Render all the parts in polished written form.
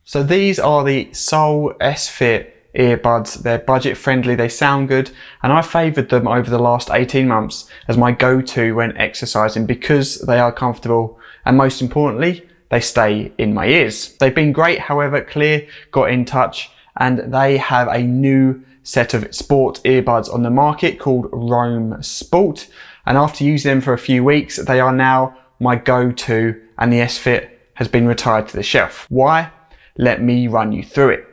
So these are the Soul S-Fit earbuds. They're budget friendly, they sound good, and I favoured them over the last 18 months as my go-to when exercising because they are comfortable and most importantly, they stay in my ears. They've been great, however, Cleer got in touch and they have a new set of sport earbuds on the market called Roam Sport, and after using them for a few weeks, they are now my go-to and the S-Fit has been retired to the shelf. Why? Let me run you through it.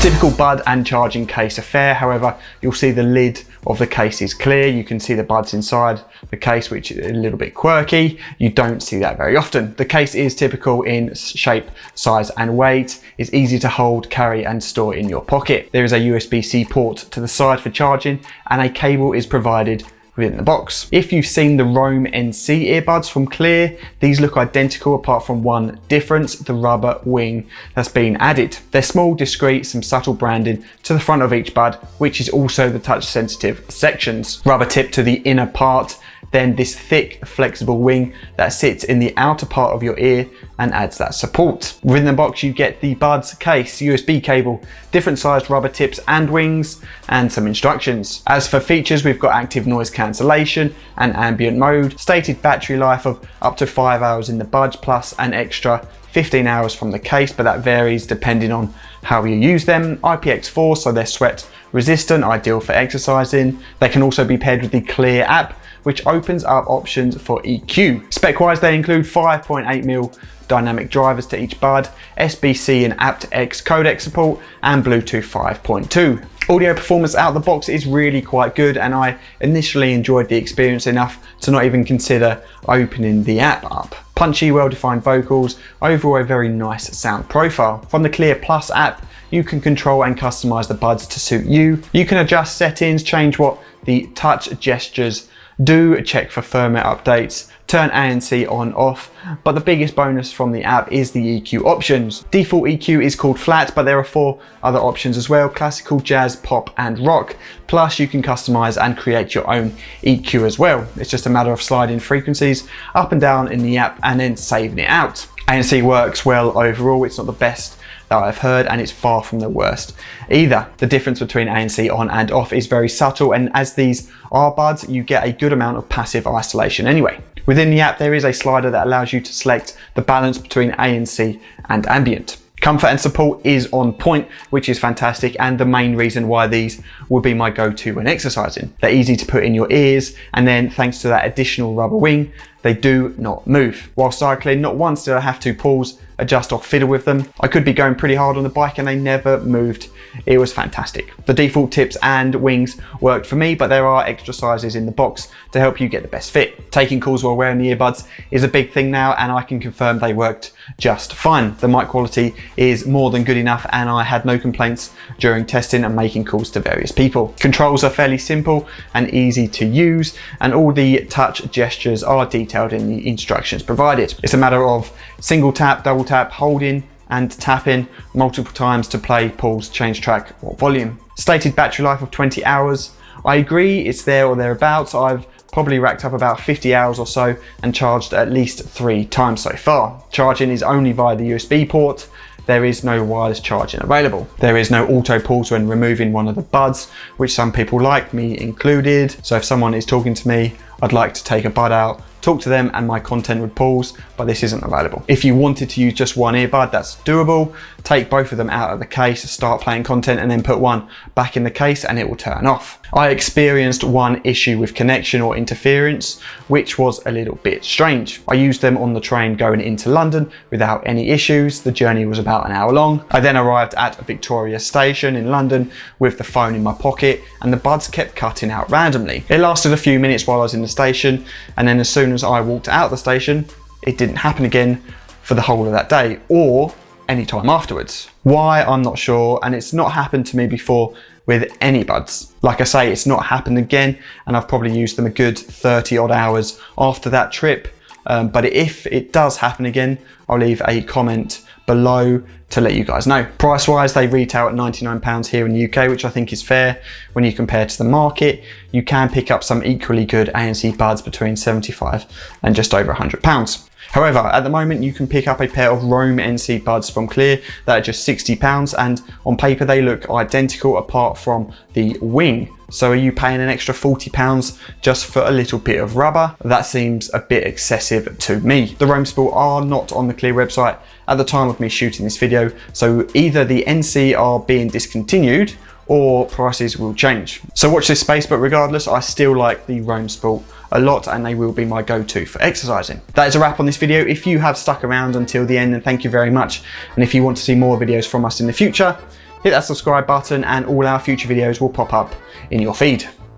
Typical bud and charging case affair, however, you'll see the lid of the case is clear. You can see the buds inside the case, which is a little bit quirky. You don't see that very often. The case is typical in shape, size and weight. It's easy to hold, carry and store in your pocket. There is a USB-C port to the side for charging and a cable is provided within the box. If you've seen the Roam NC earbuds from Cleer, these look identical apart from one difference, the rubber wing that's been added. They're small, discreet, some subtle branding to the front of each bud, which is also the touch sensitive sections. Rubber tip to the inner part, then this thick, flexible wing that sits in the outer part of your ear and adds that support. Within the box, you get the buds case, USB cable, different sized rubber tips and wings, and some instructions. As for features, we've got active noise cancellation and ambient mode, stated battery life of up to 5 hours in the buds, plus an extra 15 hours from the case, but that varies depending on how you use them. IPX4, so they're sweat resistant, ideal for exercising. They can also be paired with the Cleer app, which opens up options for EQ. Spec-wise, they include 5.8mm dynamic drivers to each bud, SBC and aptX codec support, and Bluetooth 5.2. Audio performance out of the box is really quite good, and I initially enjoyed the experience enough to not even consider opening the app up. Punchy, well-defined vocals, overall a very nice sound profile. From the Cleer Plus app, you can control and customize the buds to suit you. You can adjust settings, change what the touch gestures do, check for firmware updates, turn ANC on off, but the biggest bonus from the app is the EQ options. Default EQ is called flat, but there are 4 other options as well: classical, jazz, pop and rock. Plus you can customize and create your own EQ as well. It's just a matter of sliding frequencies up and down in the app and then saving it out. ANC works well overall. It's not the best that I've heard, and it's far from the worst either. The difference between ANC on and off is very subtle, and as these are buds, you get a good amount of passive isolation anyway. Within the app, there is a slider that allows you to select the balance between ANC and ambient. Comfort and support is on point, which is fantastic, and the main reason why these would be my go-to when exercising. They're easy to put in your ears, and then thanks to that additional rubber wing, they do not move. While cycling, not once did I have to pause, adjust or fiddle with them. I could be going pretty hard on the bike and they never moved. It was fantastic. The default tips and wings worked for me, but there are extra sizes in the box to help you get the best fit. Taking calls while wearing the earbuds is a big thing now, and I can confirm they worked just fine. The mic quality is more than good enough, and I had no complaints during testing and making calls to various people. Controls are fairly simple and easy to use, and all the touch gestures are detailed in the instructions provided. It's a matter of single tap, double tap, holding and tapping multiple times to play, pause, change track or volume. Stated battery life of 20 hours. I agree, it's there or thereabouts. I've probably racked up about 50 hours or so and charged at least 3 times so far. Charging is only via the USB port. There is no wireless charging available. There is no auto pause when removing one of the buds, which some people like, me included. So if someone is talking to me, I'd like to take a bud out, talk to them and my content would pause, but this isn't available. If you wanted to use just one earbud, that's doable. Take both of them out of the case, start playing content, and then put one back in the case and it will turn off. I experienced one issue with connection or interference, which was a little bit strange. I used them on the train going into London without any issues. The journey was about an hour long. I then arrived at Victoria Station in London with the phone in my pocket, and the buds kept cutting out randomly. It lasted a few minutes while I was in the station, and then as soon as I walked out the station, it didn't happen again for the whole of that day or any time afterwards. Why, I'm not sure, and it's not happened to me before with any buds. Like I say, it's not happened again, and I've probably used them a good 30 odd hours after that trip. but if it does happen again, I'll leave a comment below to let you guys know. Price wise, they retail at £99 here in the UK, which I think is fair when you compare to the market. You can pick up some equally good ANC buds between £75 and just over £100. However, at the moment you can pick up a pair of Roam NC buds from Cleer that are just £60, and on paper they look identical apart from the wing. So are you paying an extra £40 just for a little bit of rubber? That seems a bit excessive to me. The Roam Sport are not on the Cleer website at the time of me shooting this video, so either the NC are being discontinued or prices will change. So watch this space, but regardless, I still like the Roam Sport a lot and they will be my go-to for exercising. That is a wrap on this video. If you have stuck around until the end, then thank you very much. And if you want to see more videos from us in the future, hit that subscribe button and all our future videos will pop up in your feed.